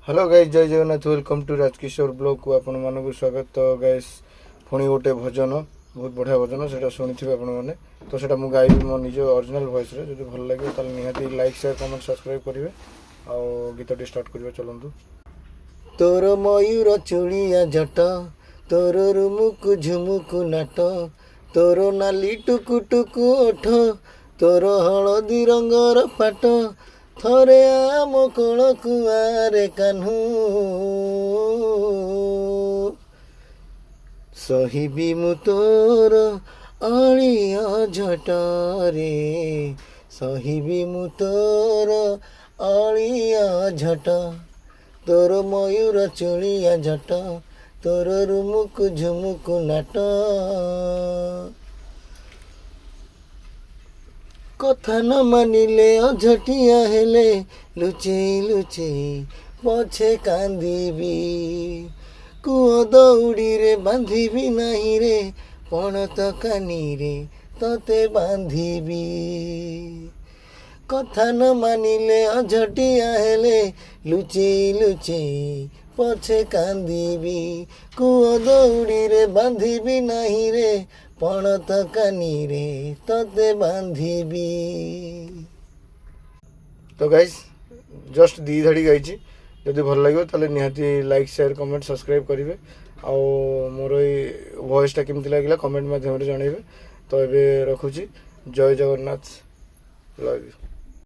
Hello guys, जय Jagannath. Welcome to Rajkishore blog को आपण मानक स्वागत। तो गाइस पुणी गोटे भजन, बहुत बढ़िया भजन से शुणी आपण मैंने। तो सेटा मु गाइबी मो निज ओरिजिनल वॉइस रे। जदि भल लगे ताले निहाती लाइक शेयर कमेंट सब्सक्राइब करिवे। आ गीतटी स्टार्ट करिवे, चलंतु। तोर मयूर चूड़िया जट, तोर रुमुकु झुमुकु नाट, तोर नाली टुकु टुकु ओठ, तोर हलदी रंगर पाट, थरे आम कोल कुआरे कान्हू सहिबी मु तोर अलिया झटरे, सहिबी मु तोर अलिया झट, तोर मयूर चूड़िया झट, तोर रुमुकु झुमुकु नाट, कथा न मानिले अझटिया हेले, लुचेई लुचेई पछे कांदीबी, कुओ दौड़ी रे बांधीबी नहीं रे, पणत कानी रे तते बांधीबी। कथा न मानिले अझटिया हेले, लुचेई लुचेई पछे कांदीबी, कुओ दौड़ी रे बांधीबी नहीं रे, पणत कानी रे तते बांधीबी। तो गाइस जस्ट दी धाड़ी गाइछि। जदि भल लगे ताले निहाती लाइक शेयर कमेंट सब्सक्राइब करेंगे। आउ मोर वॉइसटा केमती लगे कमेंट माध्यम जनइबे। तो एबे रखुची। जय जगन्नाथ। Love you.